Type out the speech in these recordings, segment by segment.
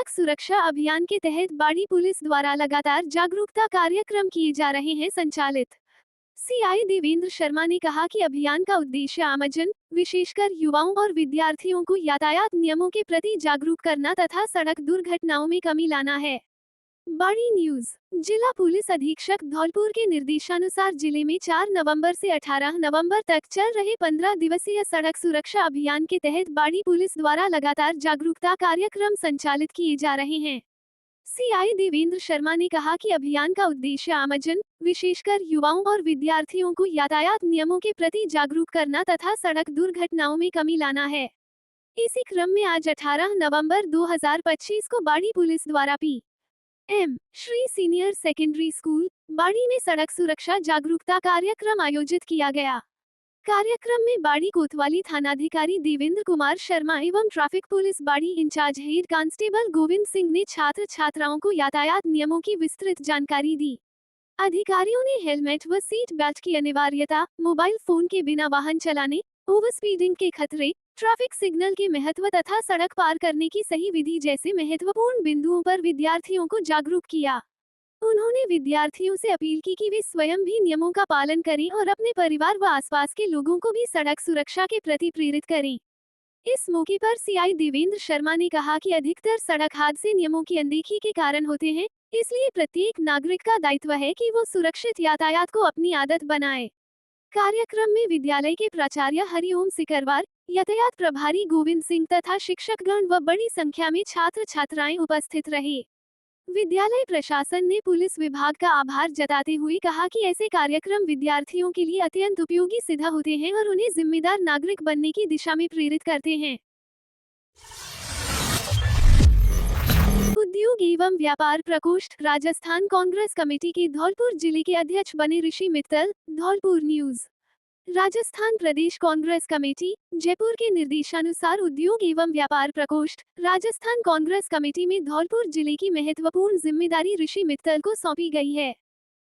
सड़क सुरक्षा अभियान के तहत बाड़ी पुलिस द्वारा लगातार जागरूकता कार्यक्रम किए जा रहे हैं संचालित। सीआई देवेंद्र शर्मा ने कहा कि अभियान का उद्देश्य आमजन, विशेषकर युवाओं और विद्यार्थियों को यातायात नियमों के प्रति जागरूक करना तथा सड़क दुर्घटनाओं में कमी लाना है। बड़ी न्यूज। जिला पुलिस अधीक्षक धौलपुर के निर्देशानुसार जिले में 4 नवंबर से 18 नवंबर तक चल रहे 15 दिवसीय सड़क सुरक्षा अभियान के तहत बाड़ी पुलिस द्वारा लगातार जागरूकता कार्यक्रम संचालित किए जा रहे हैं। सीआई देवेंद्र शर्मा ने कहा कि अभियान का उद्देश्य आमजन, विशेषकर युवाओं और विद्यार्थियों को यातायात नियमों के प्रति जागरूक करना तथा सड़क दुर्घटनाओं में कमी लाना है। इसी क्रम में आज 18 नवंबर 2025 को बाड़ी पुलिस द्वारा श्री सीनियर सेकेंडरी स्कूल, बाड़ी में सड़क सुरक्षा जागरूकता कार्यक्रम आयोजित किया गया। कार्यक्रम में बाड़ी कोतवाली थानाधिकारी देवेंद्र कुमार शर्मा एवं ट्रैफिक पुलिस बाड़ी incharge head constable Govind Singh ने छात्र छात्राओं को यातायात नियमों की विस्तृत जानकारी दी। अधिकारियों ने हेलमेट व सीट बेल्ट की अनिवार्यता, मोबाइल फोन के बिना वाहन चलाने, ओवर स्पीडिंग के खतरे, ट्रैफिक सिग्नल के महत्व तथा सड़क पार करने की सही विधि जैसे महत्वपूर्ण बिंदुओं पर विद्यार्थियों को जागरूक किया। उन्होंने विद्यार्थियों से अपील की कि वे स्वयं भी नियमों का पालन करें और अपने परिवार व आसपास के लोगों को भी सड़क सुरक्षा के प्रति प्रेरित करें। इस मौके पर सीआई देवेंद्र शर्मा ने कहा कि अधिकतर सड़क हादसे नियमों की अनदेखी के कारण होते हैं, इसलिए प्रत्येक नागरिक का दायित्व है कि वो सुरक्षित यातायात को अपनी आदत बनाए। कार्यक्रम में विद्यालय के प्राचार्य हरिओम सिकरवार, यातायात प्रभारी गोविंद सिंह तथा शिक्षकगण व बड़ी संख्या में छात्र छात्राएं उपस्थित रहे। विद्यालय प्रशासन ने पुलिस विभाग का आभार जताते हुए कहा कि ऐसे कार्यक्रम विद्यार्थियों के लिए अत्यंत उपयोगी सिद्ध होते हैं और उन्हें जिम्मेदार नागरिक बनने की दिशा में प्रेरित करते हैं। उद्योग एवं व्यापार प्रकोष्ठ राजस्थान कांग्रेस कमेटी के धौलपुर जिले के अध्यक्ष बने ऋषि मित्तल। धौलपुर न्यूज। राजस्थान प्रदेश कांग्रेस कमेटी जयपुर के निर्देशानुसार उद्योग एवं व्यापार प्रकोष्ठ राजस्थान कांग्रेस कमेटी में धौलपुर जिले की महत्वपूर्ण जिम्मेदारी ऋषि मित्तल को सौंपी गई है।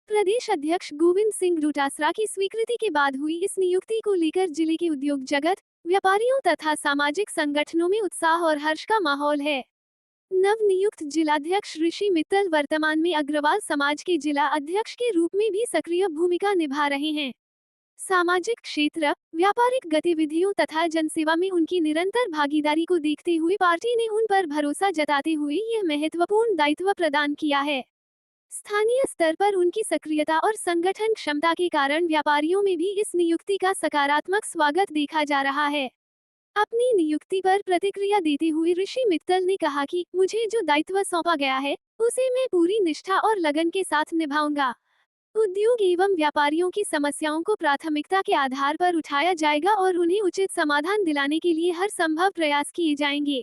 प्रदेश अध्यक्ष गोविंद सिंह डोटासरा की स्वीकृति के बाद हुई इस नियुक्ति को लेकर जिले के उद्योग जगत, व्यापारियों तथा सामाजिक संगठनों में उत्साह और हर्ष का माहौल है। नव नियुक्त जिलाध्यक्ष ऋषि मित्तल वर्तमान में अग्रवाल समाज के जिला अध्यक्ष के रूप में भी सक्रिय भूमिका निभा रहे हैं। सामाजिक क्षेत्र, व्यापारिक गतिविधियों तथा जनसेवा में उनकी निरंतर भागीदारी को देखते हुए पार्टी ने उन पर भरोसा जताते हुए यह महत्वपूर्ण दायित्व प्रदान किया है। स्थानीय स्तर पर उनकी सक्रियता और संगठन क्षमता के कारण व्यापारियों में भी इस नियुक्ति का सकारात्मक स्वागत देखा जा रहा है। अपनी नियुक्ति पर प्रतिक्रिया देते हुए ऋषि मित्तल ने कहा कि मुझे जो दायित्व सौंपा गया है, उसे मैं पूरी निष्ठा और लगन के साथ निभाऊंगा। उद्योग एवं व्यापारियों की समस्याओं को प्राथमिकता के आधार पर उठाया जाएगा और उन्हें उचित समाधान दिलाने के लिए हर संभव प्रयास किए जाएंगे।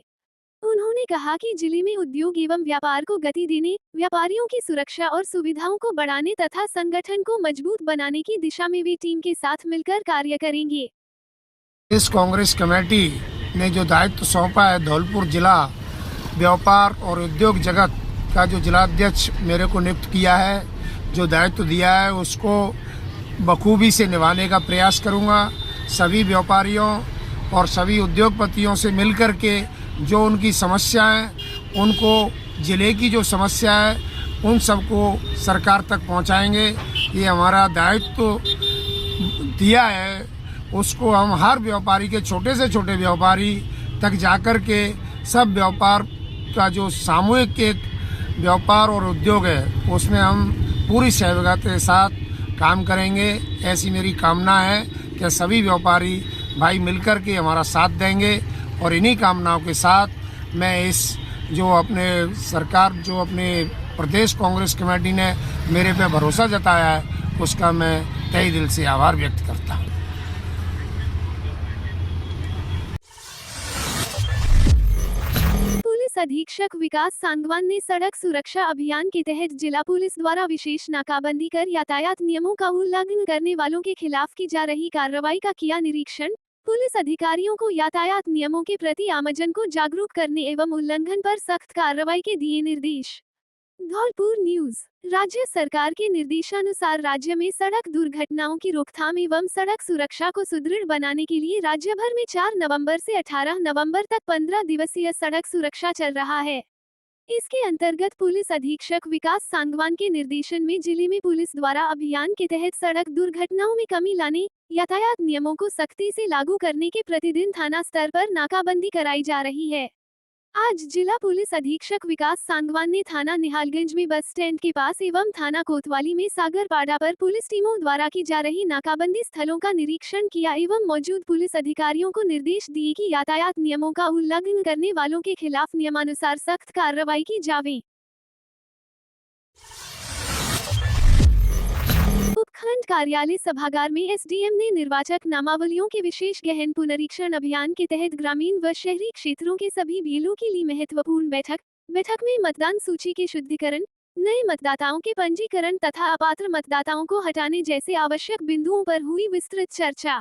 उन्होंने कहा कि जिले में उद्योग एवं व्यापार को गति देने, व्यापारियों की सुरक्षा और सुविधाओं को बढ़ाने तथा संगठन को मजबूत बनाने की दिशा में वे टीम के साथ मिलकर कार्य करेंगे। इस कांग्रेस कमेटी ने जो दायित्व सौंपा है, धौलपुर जिला व्यापार और उद्योग जगत का जो जिलाध्यक्ष मेरे को नियुक्त किया है, जो दायित्व दिया है उसको बखूबी से निभाने का प्रयास करूंगा। सभी व्यापारियों और सभी उद्योगपतियों से मिलकर के जो उनकी समस्या है, उनको जिले की जो समस्या है उन सबको सरकार तक पहुंचाएंगे। ये हमारा दायित्व दिया है, उसको हम हर व्यापारी के छोटे से छोटे व्यापारी तक जाकर के सब व्यापार का जो सामूहिक एक व्यापार और उद्योग है उसमें हम पूरी सहयोगिता के साथ काम करेंगे। ऐसी मेरी कामना है कि सभी व्यापारी भाई मिलकर के हमारा साथ देंगे और इन्हीं कामनाओं के साथ मैं इस जो अपने सरकार जो अपने प्रदेश कांग्रेस कमेटी ने मेरे पे भरोसा जताया है उसका मैं तहे दिल से आभार व्यक्त करता हूँ। अधीक्षक विकास सांगवान ने सड़क सुरक्षा अभियान के तहत जिला पुलिस द्वारा विशेष नाकाबंदी कर यातायात नियमों का उल्लंघन करने वालों के खिलाफ की जा रही कार्रवाई का किया निरीक्षण। पुलिस अधिकारियों को यातायात नियमों के प्रति आमजन को जागरूक करने एवं उल्लंघन पर सख्त कार्रवाई के दिए निर्देश। धौलपुर न्यूज। राज्य सरकार के निर्देशानुसार राज्य में सड़क दुर्घटनाओं की रोकथाम एवं सड़क सुरक्षा को सुदृढ़ बनाने के लिए राज्य भर में 4 नवंबर से 18 नवंबर तक 15 दिवसीय सड़क सुरक्षा चल रहा है। इसके अंतर्गत पुलिस अधीक्षक विकास सांगवान के निर्देशन में जिले में पुलिस द्वारा अभियान के तहत सड़क दुर्घटनाओं में कमी लाने, यातायात नियमों को सख्ती से लागू करने के प्रतिदिन थाना स्तर पर नाकाबंदी कराई जा रही है। आज जिला पुलिस अधीक्षक विकास सांगवान ने थाना निहालगंज में बस स्टैंड के पास एवं थाना कोतवाली में सागरपाड़ा पर पुलिस टीमों द्वारा की जा रही नाकाबंदी स्थलों का निरीक्षण किया एवं मौजूद पुलिस अधिकारियों को निर्देश दिए कि यातायात नियमों का उल्लंघन करने वालों के खिलाफ नियमानुसार सख्त कार्रवाई की जावे। उपखंड कार्यालय सभागार में एसडीएम ने निर्वाचक नामावलियों के विशेष गहन पुनरीक्षण अभियान के तहत ग्रामीण व शहरी क्षेत्रों के सभी बीएलओ के लिए महत्वपूर्ण बैठक में मतदान सूची के शुद्धिकरण, नए मतदाताओं के पंजीकरण तथा अपात्र मतदाताओं को हटाने जैसे आवश्यक बिंदुओं पर हुई विस्तृत चर्चा।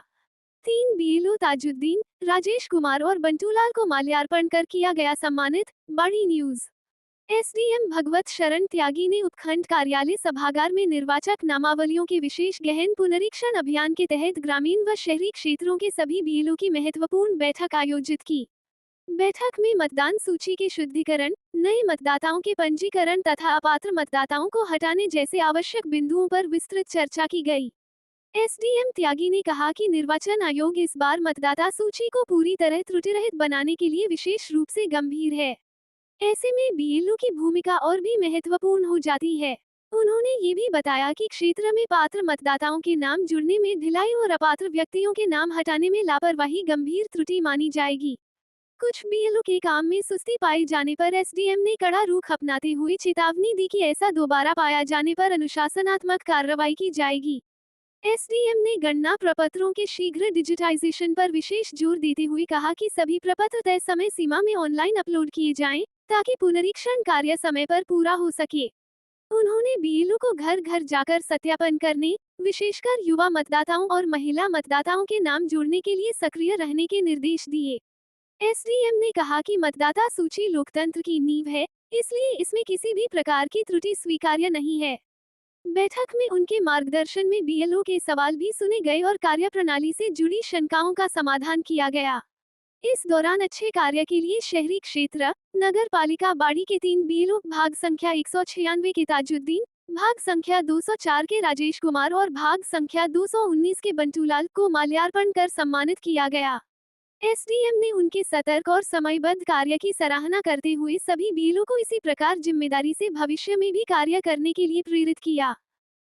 3 बीएलओ ताजुद्दीन, राजेश कुमार और बंटूलाल को माल्यार्पण कर किया गया सम्मानित। बड़ी न्यूज। एसडीएम भगवत शरण त्यागी ने उपखंड कार्यालय सभागार में निर्वाचक नामावलियों के विशेष गहन पुनरीक्षण अभियान के तहत ग्रामीण व शहरी क्षेत्रों के सभी बीएलओ की महत्वपूर्ण बैठक आयोजित की। बैठक में मतदान सूची के शुद्धिकरण, नए मतदाताओं के पंजीकरण तथा अपात्र मतदाताओं को हटाने जैसे आवश्यक बिंदुओं पर विस्तृत चर्चा की गई। एसडीएम त्यागी ने कहा कि निर्वाचन आयोग इस बार मतदाता सूची को पूरी तरह त्रुटिरहित बनाने के लिए विशेष रूप से गंभीर है। ऐसे में बीएलओ की भूमिका और भी महत्वपूर्ण हो जाती है। उन्होंने ये भी बताया कि क्षेत्र में पात्र मतदाताओं के नाम जुड़ने में ढिलाई और अपात्र व्यक्तियों के नाम हटाने में लापरवाही गंभीर त्रुटि मानी जाएगी। कुछ बीएलओ के काम में सुस्ती पाए जाने पर एसडीएम ने कड़ा रुख अपनाते हुए चेतावनी दी कि ऐसा दोबारा पाया जाने पर अनुशासनात्मक कार्रवाई की जाएगी। एसडीएम ने गणना प्रपत्रों के शीघ्र डिजिटाइजेशन पर विशेष जोर देते हुए कहा कि सभी प्रपत्र तय समय सीमा में ऑनलाइन अपलोड किए जाएं, ताकि पुनरीक्षण कार्य समय पर पूरा हो सके। उन्होंने बीएलओ को घर घर जाकर सत्यापन करने, विशेषकर युवा मतदाताओं और महिला मतदाताओं के नाम जोड़ने के लिए सक्रिय रहने के निर्देश दिए। एसडीएम ने कहा कि मतदाता सूची लोकतंत्र की नींव है, इसलिए इसमें किसी भी प्रकार की त्रुटि स्वीकार्य नहीं है। बैठक में उनके मार्गदर्शन में बीएलओ के सवाल भी सुने गए और कार्यप्रणाली से जुड़ी शंकाओं का समाधान किया गया। इस दौरान अच्छे कार्य के लिए शहरी क्षेत्र, नगर पालिका बाड़ी के 3 बीएलओ भाग संख्या 196 के ताजुद्दीन, भाग संख्या 204 के राजेश कुमार और भाग संख्या 219 के बंटूलाल को माल्यार्पण कर सम्मानित किया गया। एसडीएम ने उनके सतर्क और समयबद्ध कार्य की सराहना करते हुए सभी बीएलओ को इसी प्रकार जिम्मेदारी से भविष्य में भी कार्य करने के लिए प्रेरित किया।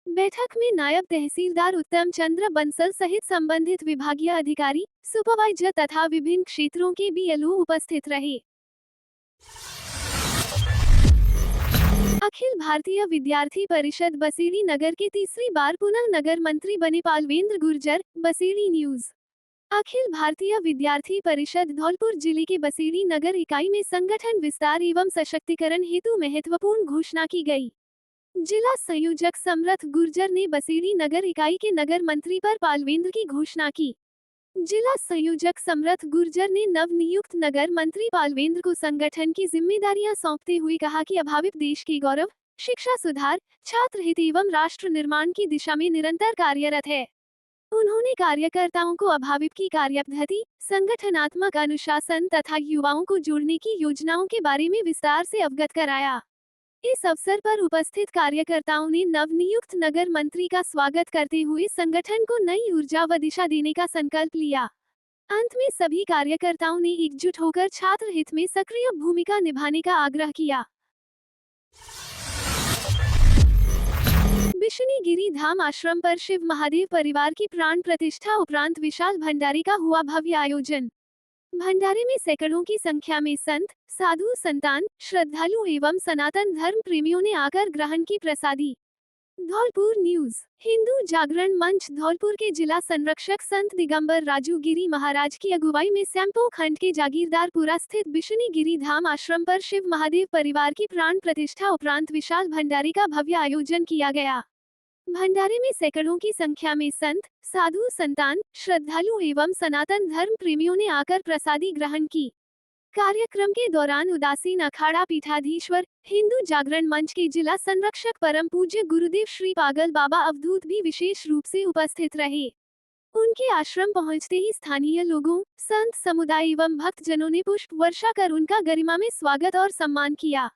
बैठक में नायब तहसीलदार उत्तम चंद्र बंसल सहित संबंधित विभागीय अधिकारी, सुपरवाइजर तथा विभिन्न क्षेत्रों के बीएलओ उपस्थित रहे। अखिल भारतीय विद्यार्थी परिषद बसेड़ी नगर के तीसरी बार पुनः नगर मंत्री बने पालवेंद्र गुर्जर। बसेड़ी न्यूज। अखिल भारतीय विद्यार्थी परिषद धौलपुर जिले के बसेड़ी नगर इकाई में संगठन विस्तार एवं सशक्तिकरण हेतु महत्वपूर्ण घोषणा की गई। जिला संयोजक समरथ गुर्जर ने बसेड़ी नगर इकाई के नगर मंत्री पर पालवेंद्र की घोषणा की। जिला संयोजक समरथ गुर्जर ने नवनियुक्त नगर मंत्री पालवेंद्र को संगठन की जिम्मेदारियां सौंपते हुए कहा कि अभावित देश के गौरव, शिक्षा सुधार, छात्र हित एवं राष्ट्र निर्माण की दिशा में निरंतर कार्यरत है। उन्होंने कार्यकर्ताओं को अभावित की कार्यपद्धति, संगठनात्मक अनुशासन तथा युवाओं को जोड़ने की योजनाओं के बारे में विस्तार से अवगत कराया। इस अवसर पर उपस्थित कार्यकर्ताओं ने नवनियुक्त नगर मंत्री का स्वागत करते हुए संगठन को नई ऊर्जा व दिशा देने का संकल्प लिया। अंत में सभी कार्यकर्ताओं ने एकजुट होकर छात्र हित में सक्रिय भूमिका निभाने का आग्रह किया। बिशनी गिरी धाम आश्रम पर शिव महादेव परिवार की प्राण प्रतिष्ठा उपरांत विशाल भंडारे का हुआ भव्य आयोजन। भंडारे में सैकड़ों की संख्या में संत, साधु, संतान, श्रद्धालु एवं सनातन धर्म प्रेमियों ने आकर ग्रहण की प्रसादी। धौलपुर न्यूज। हिंदू जागरण मंच धौलपुर के जिला संरक्षक संत दिगंबर राजू गिरी महाराज की अगुवाई में सैंपो खंड के जागीरदारपुरा स्थित बिशनी गिरी धाम आश्रम पर शिव महादेव परिवार की प्राण प्रतिष्ठा उपरांत विशाल भंडारे का भव्य आयोजन किया गया। भंडारे में सैकड़ों की संख्या में संत, साधु, संतान, श्रद्धालु एवं सनातन धर्म प्रेमियों ने आकर प्रसादी ग्रहण की। कार्यक्रम के दौरान उदासीन अखाड़ा पीठाधीश्वर, हिंदू जागरण मंच के जिला संरक्षक परम पूज्य गुरुदेव श्री पागल बाबा अवधूत भी विशेष रूप से उपस्थित रहे। उनके आश्रम पहुंचते ही स्थानीय लोगों, संत समुदाय एवं भक्तजनों ने पुष्प वर्षा कर उनका गरिमा में स्वागत और सम्मान किया।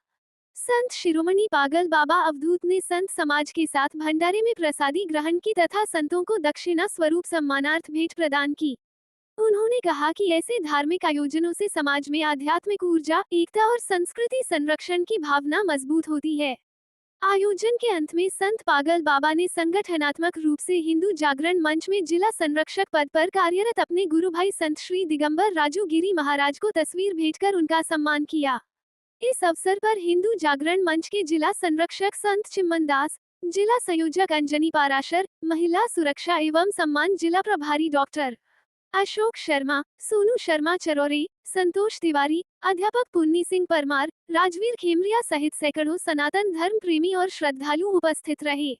संत शिरोमणि पागल बाबा अवधूत ने संत समाज के साथ भंडारे में प्रसादी ग्रहण की तथा संतों को दक्षिणा स्वरूप सम्मानार्थ भेंट प्रदान की। उन्होंने कहा कि ऐसे धार्मिक आयोजनों से समाज में आध्यात्मिक ऊर्जा, एकता और संस्कृति संरक्षण की भावना मजबूत होती है। आयोजन के अंत में संत पागल बाबा ने संगठनात्मक रूप से हिंदू जागरण मंच में जिला संरक्षक पद पर कार्यरत अपने गुरु भाई संत श्री दिगंबर राजू गिरी महाराज को तस्वीर भेंटकर उनका सम्मान किया। इस अवसर पर हिंदू जागरण मंच के जिला संरक्षक संत चिम्मन दास, जिला संयोजक अंजनी पाराशर, महिला सुरक्षा एवं सम्मान जिला प्रभारी डॉक्टर अशोक शर्मा, सोनू शर्मा चरौरे, संतोष तिवारी, अध्यापक पुन्नी सिंह परमार, राजवीर खेमरिया सहित सैकड़ों सनातन धर्म प्रेमी और श्रद्धालु उपस्थित रहे।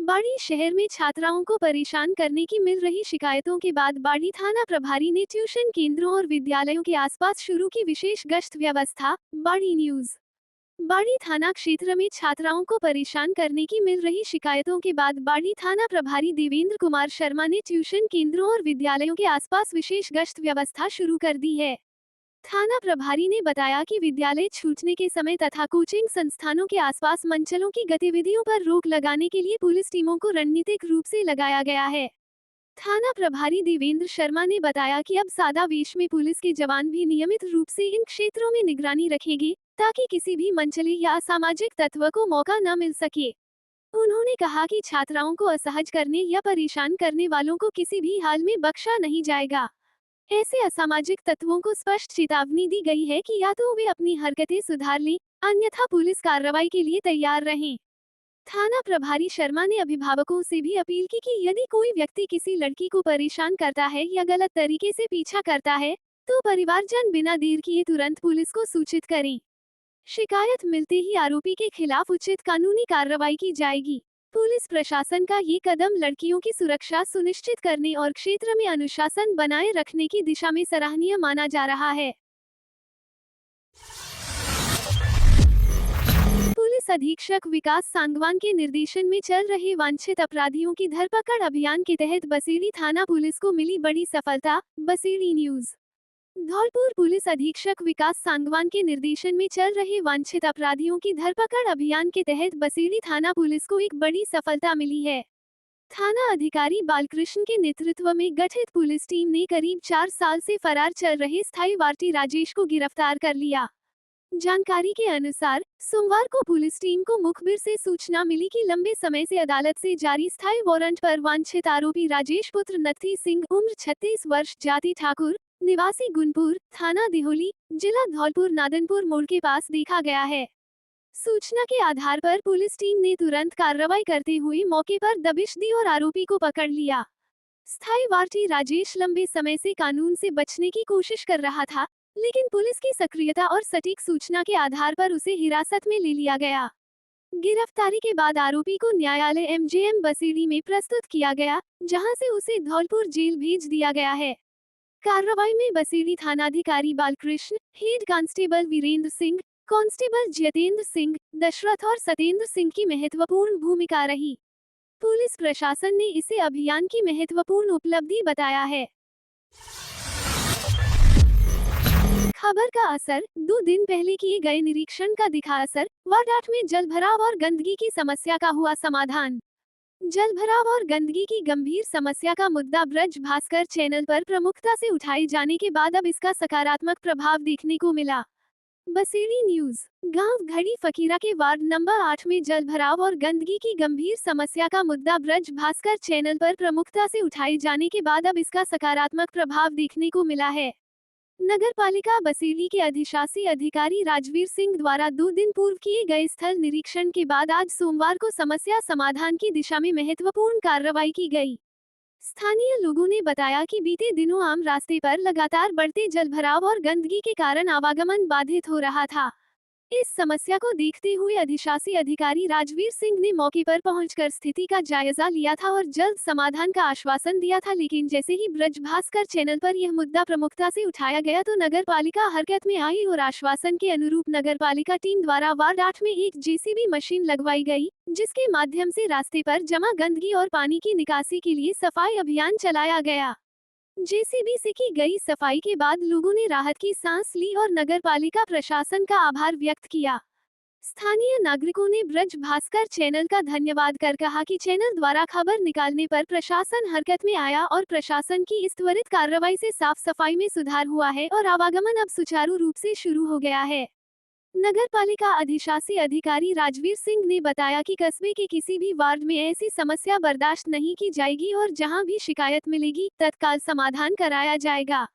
बाड़ी शहर में छात्राओं को परेशान करने की मिल रही शिकायतों के बाद बाड़ी थाना प्रभारी ने ट्यूशन केंद्रों और विद्यालयों के आसपास शुरू की विशेष गश्त व्यवस्था। बाड़ी न्यूज। बाड़ी थाना क्षेत्र में छात्राओं को परेशान करने की मिल रही शिकायतों के बाद बाड़ी थाना प्रभारी देवेंद्र कुमार शर्मा ने ट्यूशन केंद्रों और विद्यालयों के आसपास विशेष गश्त व्यवस्था शुरू कर दी है। थाना प्रभारी ने बताया कि विद्यालय छूटने के समय तथा कोचिंग संस्थानों के आसपास मंचलों की गतिविधियों पर रोक लगाने के लिए पुलिस टीमों को रणनीतिक रूप से लगाया गया है। थाना प्रभारी देवेंद्र शर्मा ने बताया कि अब सादा वेश में पुलिस के जवान भी नियमित रूप से इन क्षेत्रों में निगरानी रखेंगे, ताकि किसी भी मंचले या असामाजिक तत्व को मौका न मिल सके। उन्होंने कहा कि छात्राओं को असहज करने या परेशान करने वालों को किसी भी हाल में बख्शा नहीं जाएगा। ऐसे असामाजिक तत्वों को स्पष्ट चेतावनी दी गई है कि या तो वे अपनी हरकतें सुधार लें, अन्यथा पुलिस कार्रवाई के लिए तैयार रहें। थाना प्रभारी शर्मा ने अभिभावकों से भी अपील की कि यदि कोई व्यक्ति किसी लड़की को परेशान करता है या गलत तरीके से पीछा करता है, तो परिवारजन बिना देर किए तुरंत पुलिस को सूचित करें। शिकायत मिलते ही आरोपी के खिलाफ उचित कानूनी कार्रवाई की जाएगी। पुलिस प्रशासन का ये कदम लड़कियों की सुरक्षा सुनिश्चित करने और क्षेत्र में अनुशासन बनाए रखने की दिशा में सराहनीय माना जा रहा है। पुलिस अधीक्षक विकास सांगवान के निर्देशन में चल रहे वांछित अपराधियों की धरपकड़ अभियान के तहत बसेड़ी थाना पुलिस को मिली बड़ी सफलता। बसेड़ी न्यूज। धौलपुर पुलिस अधीक्षक विकास सांगवान के निर्देशन में चल रहे वांछित अपराधियों की धरपकड़ अभियान के तहत बसेड़ी थाना पुलिस को एक बड़ी सफलता मिली है। थाना अधिकारी बालकृष्ण के नेतृत्व में गठित पुलिस टीम ने करीब 4 साल से फरार चल रहे स्थायी वारटी राजेश को गिरफ्तार कर लिया। जानकारी के अनुसार सोमवार को पुलिस टीम को मुखबिर से सूचना मिली कि लंबे समय से अदालत से जारी स्थायी वारंट पर वांछित आरोपी राजेश पुत्र नथी सिंह, उम्र 36 वर्ष, जाति ठाकुर, निवासी गुनपुर, थाना दिहोली, जिला धौलपुर नादनपुर मोड़ के पास देखा गया है। सूचना के आधार पर पुलिस टीम ने तुरंत कार्रवाई करते हुए मौके पर दबिश दी और आरोपी को पकड़ लिया। स्थायी वारटी राजेश लंबे समय से कानून से बचने की कोशिश कर रहा था, लेकिन पुलिस की सक्रियता और सटीक सूचना के आधार पर उसे हिरासत में ले लिया गया। गिरफ्तारी के बाद आरोपी को न्यायालय एमजेएम बसेड़ी में प्रस्तुत किया गया, जहां से उसे धौलपुर जेल भेज दिया गया है। कार्रवाई में बसेड़ी थानाधिकारी Balkrishna, head constable Virendra Singh, constable Jitendra Singh, Dashrath और सतेंद्र सिंह की महत्वपूर्ण भूमिका रही। पुलिस प्रशासन ने इसे अभियान की महत्वपूर्ण उपलब्धि बताया है। खबर का असर। 2 दिन पहले किए गए निरीक्षण का दिखा असर। वार्ड 8 में जलभराव और गंदगी की समस्या का हुआ समाधान। जलभराव और गंदगी की गंभीर समस्या का मुद्दा ब्रज भास्कर चैनल पर प्रमुखता से उठाए जाने के बाद अब इसका सकारात्मक प्रभाव देखने को मिला। बसेड़ी न्यूज। गांव घड़ी फकीरा के वार्ड नंबर 8 में जलभराव और गंदगी की गंभीर समस्या का मुद्दा ब्रज भास्कर चैनल पर प्रमुखता से उठाए जाने के बाद अब इसका सकारात्मक प्रभाव देखने को मिला है। नगर पालिका बसेड़ी के अधिशासी अधिकारी राजवीर सिंह द्वारा 2 दिन पूर्व किए गए स्थल निरीक्षण के बाद आज सोमवार को समस्या समाधान की दिशा में महत्वपूर्ण कार्रवाई की गई। स्थानीय लोगों ने बताया कि बीते दिनों आम रास्ते पर लगातार बढ़ते जलभराव और गंदगी के कारण आवागमन बाधित हो रहा था। इस समस्या को देखते हुए अधिशासी अधिकारी राजवीर सिंह ने मौके पर पहुंचकर स्थिति का जायजा लिया था और जल्द समाधान का आश्वासन दिया था, लेकिन जैसे ही ब्रज भास्कर चैनल पर यह मुद्दा प्रमुखता से उठाया गया तो नगर पालिका हरकत में आई और आश्वासन के अनुरूप नगर पालिका टीम द्वारा वार्ड 8 में एक जेसीबी मशीन लगवाई गई, जिसके माध्यम से रास्ते पर जमा गंदगी और पानी की निकासी के लिए सफाई अभियान चलाया गया। जेसीबी से की गई सफाई के बाद लोगों ने राहत की सांस ली और नगरपालिका प्रशासन का आभार व्यक्त किया। स्थानीय नागरिकों ने ब्रज भास्कर चैनल का धन्यवाद कर कहा कि चैनल द्वारा खबर निकालने पर प्रशासन हरकत में आया और प्रशासन की इस त्वरित कार्रवाई से साफ सफाई में सुधार हुआ है और आवागमन अब सुचारू रूप से शुरू हो गया है। नगरपालिका अधिशासी अधिकारी राजवीर सिंह ने बताया कि कस्बे के किसी भी वार्ड में ऐसी समस्या बर्दाश्त नहीं की जाएगी और जहां भी शिकायत मिलेगी तत्काल समाधान कराया जाएगा।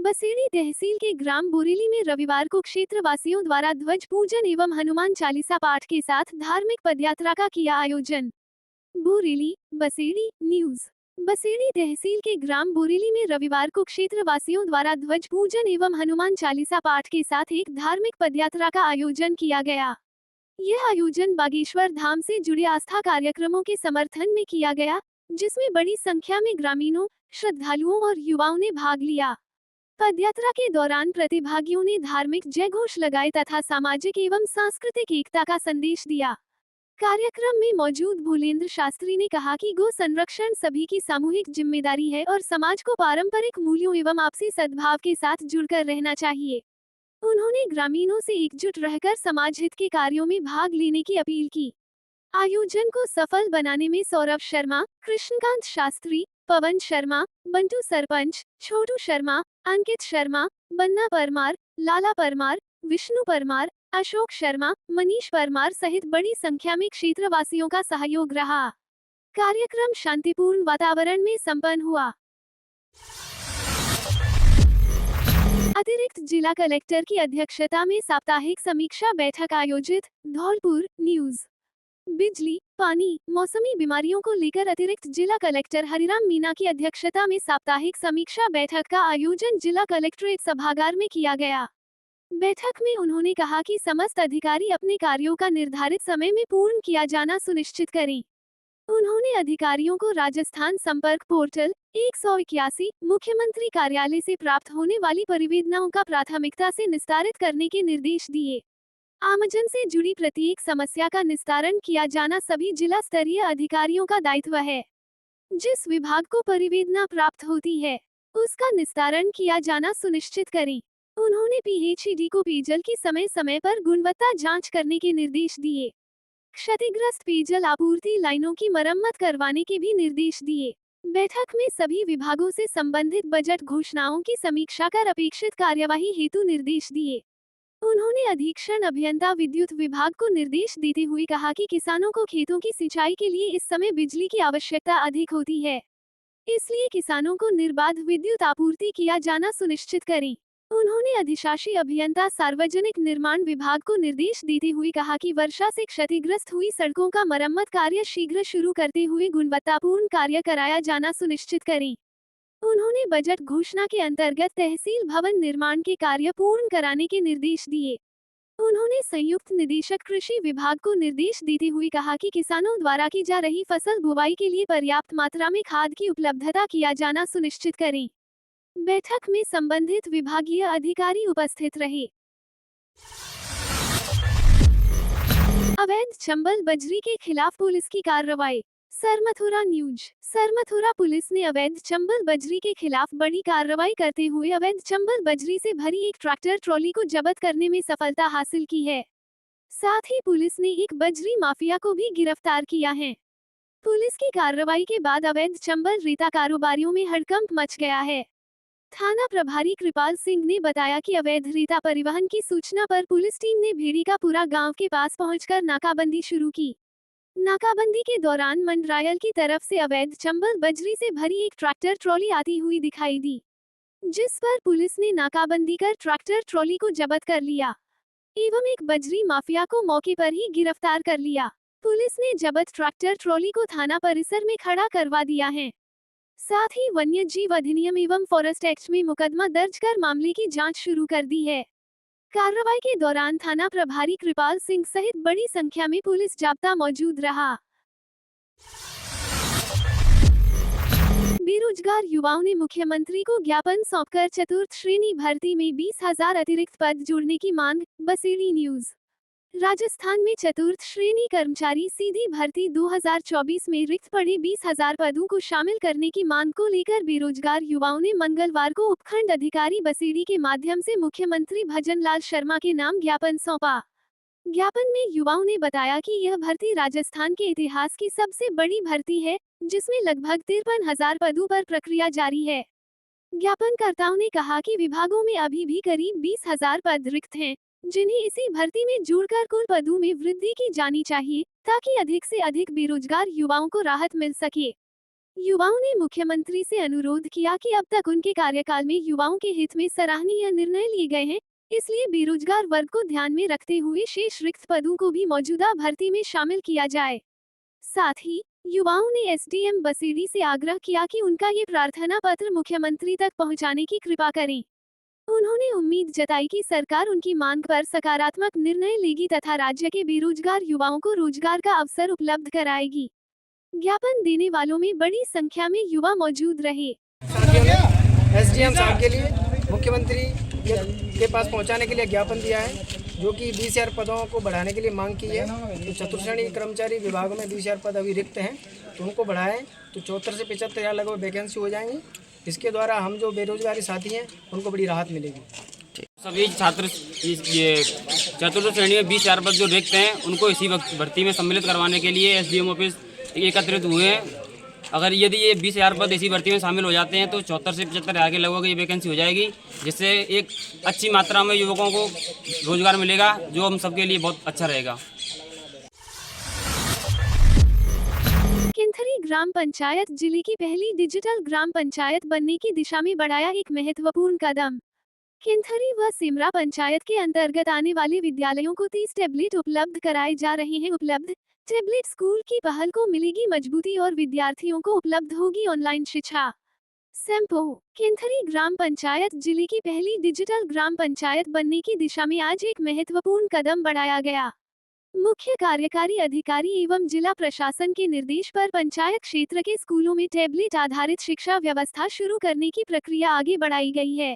बसेड़ी तहसील के ग्राम बोरेली में रविवार को क्षेत्रवासियों द्वारा ध्वज पूजन एवं हनुमान चालीसा पाठ के साथ धार्मिक पदयात्रा का किया आयोजन। बोरेली, बसेड़ी न्यूज। बसेड़ी तहसील के ग्राम बोरेली में रविवार को क्षेत्रवासियों द्वारा ध्वज पूजन एवं हनुमान चालीसा पाठ के साथ एक धार्मिक पदयात्रा का आयोजन किया गया। यह आयोजन बागेश्वर धाम से जुड़े आस्था कार्यक्रमों के समर्थन में किया गया, जिसमें बड़ी संख्या में ग्रामीणों, श्रद्धालुओं और युवाओं ने भाग लिया। पदयात्रा के दौरान प्रतिभागियों ने धार्मिक जयघोष लगाए तथा सामाजिक एवं सांस्कृतिक एकता का संदेश दिया। कार्यक्रम में मौजूद भूलेंद्र शास्त्री ने कहा कि गो संरक्षण सभी की सामूहिक जिम्मेदारी है और समाज को पारंपरिक मूल्यों एवं आपसी सद्भाव के साथ जुड़कर रहना चाहिए। उन्होंने ग्रामीणों से एकजुट रहकर समाज हित के कार्यों में भाग लेने की अपील की। आयोजन को सफल बनाने में सौरभ शर्मा, कृष्णकांत शास्त्री, पवन शर्मा, बंटू सरपंच, छोटू शर्मा, अंकित शर्मा, बन्ना परमार, लाला परमार, विष्णु परमार, अशोक शर्मा, मनीष परमार सहित बड़ी संख्या में क्षेत्रवासियों का सहयोग रहा। कार्यक्रम शांतिपूर्ण वातावरण में संपन्न हुआ। अतिरिक्त जिला कलेक्टर की अध्यक्षता में साप्ताहिक समीक्षा बैठक आयोजित। धौलपुर न्यूज। बिजली, पानी, मौसमी बीमारियों को लेकर अतिरिक्त जिला कलेक्टर हरिराम मीना की अध्यक्षता में साप्ताहिक समीक्षा बैठक का आयोजन जिला कलेक्ट्रेट सभागार में किया गया। बैठक में उन्होंने कहा कि समस्त अधिकारी अपने कार्यों का निर्धारित समय में पूर्ण किया जाना सुनिश्चित करें। उन्होंने अधिकारियों को राजस्थान संपर्क पोर्टल 181 मुख्यमंत्री कार्यालय से प्राप्त होने वाली परिवेदनाओं का प्राथमिकता से निस्तारित करने के निर्देश दिए। आमजन से जुड़ी प्रत्येक समस्या का निस्तारण किया जाना सभी जिला स्तरीय अधिकारियों का दायित्व है। जिस विभाग को परिवेदना प्राप्त होती है, उसका निस्तारण किया जाना सुनिश्चित करें। उन्होंने पीएचईडी को पेयजल की समय समय पर गुणवत्ता जांच करने के निर्देश दिए। क्षतिग्रस्त पेयजल आपूर्ति लाइनों की मरम्मत करवाने के भी निर्देश दिए। बैठक में सभी विभागों से संबंधित बजट घोषणाओं की समीक्षा कर अपेक्षित कार्यवाही हेतु निर्देश दिए। उन्होंने अधीक्षण अभियंता विद्युत विभाग को निर्देश देते हुए कहा कि किसानों को खेतों की सिंचाई के लिए इस समय बिजली की आवश्यकता अधिक होती है, इसलिए किसानों को निर्बाध विद्युत आपूर्ति किया जाना सुनिश्चित करें। उन्होंने अधिशासी अभियंता सार्वजनिक निर्माण विभाग को निर्देश देते हुए कहा कि वर्षा से क्षतिग्रस्त हुई सड़कों का मरम्मत कार्य शीघ्र शुरू करते हुए गुणवत्तापूर्ण कार्य कराया जाना सुनिश्चित करें। उन्होंने बजट घोषणा के अंतर्गत तहसील भवन निर्माण के कार्य पूर्ण कराने के निर्देश दिए। उन्होंने संयुक्त निदेशक कृषि विभाग को निर्देश देते हुए कहा कि किसानों द्वारा की जा रही फसल बुवाई के लिए पर्याप्त मात्रा में खाद की उपलब्धता किया जाना सुनिश्चित करें। बैठक में संबंधित विभागीय अधिकारी उपस्थित रहे। अवैध चंबल बजरी के खिलाफ पुलिस की कार्रवाई। सरमथुरा न्यूज। सरमथुरा पुलिस ने अवैध चंबल बजरी के खिलाफ बड़ी कार्रवाई करते हुए अवैध चंबल बजरी से भरी एक ट्रैक्टर ट्रॉली को जब्त करने में सफलता हासिल की है। साथ ही पुलिस ने एक बजरी माफिया को भी गिरफ्तार किया है। पुलिस की कार्रवाई के बाद अवैध चंबल रेता कारोबारियों में हड़कंप मच गया है। थाना प्रभारी कृपाल सिंह ने बताया कि अवैध रेता परिवहन की सूचना पर पुलिस टीम ने भेड़ीकापुरा गांव के पास पहुंचकर नाकाबंदी शुरू की। नाकाबंदी के दौरान मंडरायल की तरफ से अवैध चंबल बजरी से भरी एक ट्रैक्टर ट्रॉली आती हुई दिखाई दी, जिस पर पुलिस ने नाकाबंदी कर ट्रैक्टर ट्रॉली को जब्त कर लिया एवं एक बजरी माफिया को मौके पर ही गिरफ्तार कर लिया। पुलिस ने जब्त ट्रैक्टर ट्रॉली को थाना परिसर में खड़ा करवा दिया है। साथ ही वन्य जीव अधिनियम एवं फॉरेस्ट एक्ट में मुकदमा दर्ज कर मामले की जांच शुरू कर दी है। कार्रवाई के दौरान थाना प्रभारी कृपाल सिंह सहित बड़ी संख्या में पुलिस जाब्ता मौजूद रहा। बेरोजगार युवाओं ने मुख्यमंत्री को ज्ञापन सौंपकर चतुर्थ श्रेणी भर्ती में 20,000 अतिरिक्त पद जोड़ने की मांग। बसेड़ी न्यूज। राजस्थान में चतुर्थ श्रेणी कर्मचारी सीधी भर्ती 2024 में रिक्त पड़े 20,000 पदों को शामिल करने की मांग को लेकर बेरोजगार युवाओं ने मंगलवार को उपखंड अधिकारी बसेड़ी के माध्यम से मुख्यमंत्री भजनलाल शर्मा के नाम ज्ञापन सौंपा। ज्ञापन में युवाओं ने बताया कि यह भर्ती राजस्थान के इतिहास की सबसे बड़ी भर्ती है, जिसमें लगभग 53,000 पदों पर प्रक्रिया जारी है। ज्ञापनकर्ताओं ने कहा कि विभागों में अभी भी करीब 20,000 पद रिक्त हैं, जिन्हें इसी भर्ती में जोड़कर कुल पदों में वृद्धि की जानी चाहिए, ताकि अधिक से अधिक बेरोजगार युवाओं को राहत मिल सके। युवाओं ने मुख्यमंत्री से अनुरोध किया कि अब तक उनके कार्यकाल में युवाओं के हित में सराहनीय निर्णय लिए गए हैं, इसलिए बेरोजगार वर्ग को ध्यान में रखते हुए शेष रिक्त पदों को भी मौजूदा भर्ती में शामिल किया जाए। साथ ही युवाओं ने एसडीएम बसेड़ी से आग्रह किया कि उनका ये प्रार्थना पत्र मुख्यमंत्री तक पहुंचाने की कृपा करें। उन्होंने उम्मीद जताई कि सरकार उनकी मांग पर सकारात्मक निर्णय लेगी तथा राज्य के बेरोजगार युवाओं को रोजगार का अवसर उपलब्ध कराएगी। ज्ञापन देने वालों में बड़ी संख्या में युवा मौजूद रहे। एसडीएम साहब के लिए मुख्यमंत्री के पास पहुंचाने के लिए ज्ञापन दिया है, जो कि 20,000 पदों को बढ़ाने के लिए मांग की है। तो चतुर्थ श्रेणी कर्मचारी विभाग में 20,000 पद अभी रिक्त हैं, तो उनको बढ़ाएं तो 74 से 75,000 लगभग वैकेंसी हो जाएंगी। इसके द्वारा हम जो बेरोजगारी साथी हैं उनको बड़ी राहत मिलेगी। सभी छात्र ये चतुर्थ श्रेणी में 20,000 पद जो रिक्त हैं उनको इसी वक्त भर्ती में सम्मिलित करवाने के लिए एसडीएम ऑफिस एकत्रित हुए हैं। अगर यदि ये 20,000 पद इसी भर्ती में शामिल हो जाते हैं तो 74 से 75,000 के लगभग ये वैकेंसी हो जाएगी, जिससे एक अच्छी मात्रा में युवकों को रोजगार मिलेगा, जो हम सबके लिए बहुत अच्छा रहेगा। किंथरी ग्राम पंचायत जिले की पहली डिजिटल ग्राम पंचायत बनने की दिशा में बढ़ाया एक महत्वपूर्ण कदम। किंथरी व सिमरा पंचायत के अंतर्गत आने वाले विद्यालयों को 30 टैबलेट उपलब्ध कराए जा रहे हैं। उपलब्ध टैबलेट स्कूल की पहल को मिलेगी मजबूती और विद्यार्थियों को उपलब्ध होगी ऑनलाइन शिक्षा। सैंपो किंथरी ग्राम पंचायत जिले की पहली डिजिटल ग्राम पंचायत बनने की दिशा में आज एक महत्वपूर्ण कदम बढ़ाया गया। मुख्य कार्यकारी अधिकारी एवं जिला प्रशासन के निर्देश पर पंचायत क्षेत्र के स्कूलों में टैबलेट आधारित शिक्षा व्यवस्था शुरू करने की प्रक्रिया आगे बढ़ाई गई है।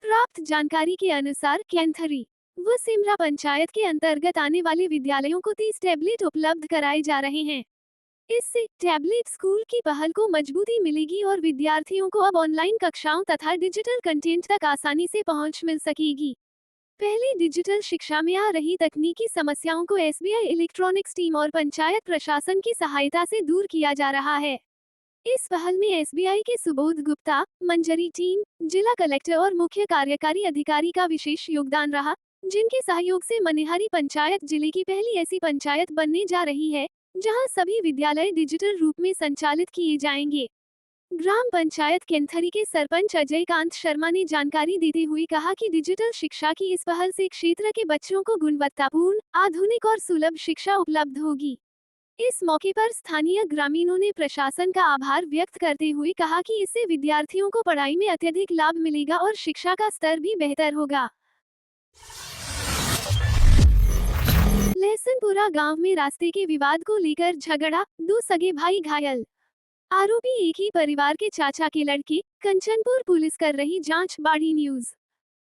प्राप्त जानकारी के अनुसार किंथरी व सिमरा पंचायत के अंतर्गत आने वाले विद्यालयों को 30 टैबलेट उपलब्ध कराए जा रहे हैं। इससे टैबलेट स्कूल की पहल को मजबूती मिलेगी और विद्यार्थियों को अब ऑनलाइन कक्षाओं तथा डिजिटल कंटेंट तक आसानी से पहुंच मिल सकेगी। पहले डिजिटल शिक्षा में आ रही तकनीकी समस्याओं को एसबीआई इलेक्ट्रॉनिक्स टीम और पंचायत प्रशासन की सहायता से दूर किया जा रहा है। इस पहल में एसबीआई के सुबोध गुप्ता, मंजरी टीम, जिला कलेक्टर और मुख्य कार्यकारी अधिकारी का विशेष योगदान रहा, जिनके सहयोग से मनिहारी पंचायत जिले की पहली ऐसी पंचायत बनने जा रही है, जहां सभी विद्यालय डिजिटल रूप में संचालित किए जाएंगे। ग्राम पंचायत किंथरी के सरपंच अजय कांत शर्मा ने जानकारी देते हुए कहा कि डिजिटल शिक्षा की इस पहल से क्षेत्र के बच्चों को गुणवत्तापूर्ण, आधुनिक और सुलभ शिक्षा उपलब्ध होगी। इस मौके पर स्थानीय ग्रामीणों ने प्रशासन का आभार व्यक्त करते हुए कहा कि इससे विद्यार्थियों को पढ़ाई में अत्यधिक लाभ मिलेगा और शिक्षा का स्तर भी बेहतर होगा। लहसनपुरा गांव में रास्ते के विवाद को लेकर झगड़ा, 2 सगे भाई घायल। आरोपी एक ही परिवार के चाचा के लड़के। कंचनपुर पुलिस कर रही जांच। बाड़ी न्यूज।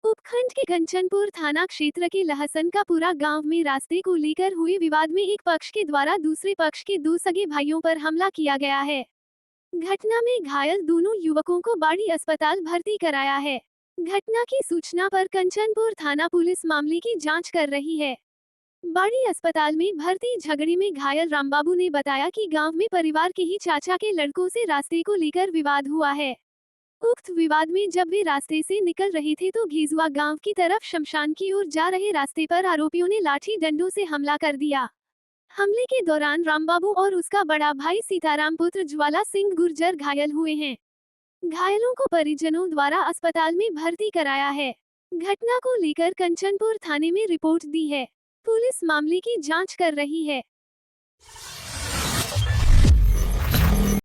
उपखंड के कंचनपुर थाना क्षेत्र के लहसनपुरा गांव में रास्ते को लेकर हुए विवाद में एक पक्ष के द्वारा दूसरे पक्ष के 2 सगे भाइयों पर हमला किया गया है। घटना में घायल दोनों युवकों को बाड़ी अस्पताल भर्ती कराया है। घटना की सूचना पर कंचनपुर थाना पुलिस मामले की जांच कर रही है। बाड़ी अस्पताल में भर्ती झगड़े में घायल रामबाबू ने बताया कि गांव में परिवार के ही चाचा के लड़कों से रास्ते को लेकर विवाद हुआ है। उक्त विवाद में जब वे रास्ते से निकल रहे थे तो घेजुआ गांव की तरफ शमशान की ओर जा रहे रास्ते पर आरोपियों ने लाठी डंडों से हमला कर दिया। हमले के दौरान रामबाबू और उसका बड़ा भाई सीताराम पुत्र ज्वाला सिंह गुर्जर घायल हुए हैं। घायलों को परिजनों द्वारा अस्पताल में भर्ती कराया है। घटना को लेकर कंचनपुर थाने में रिपोर्ट दी है। पुलिस मामले की जांच कर रही है।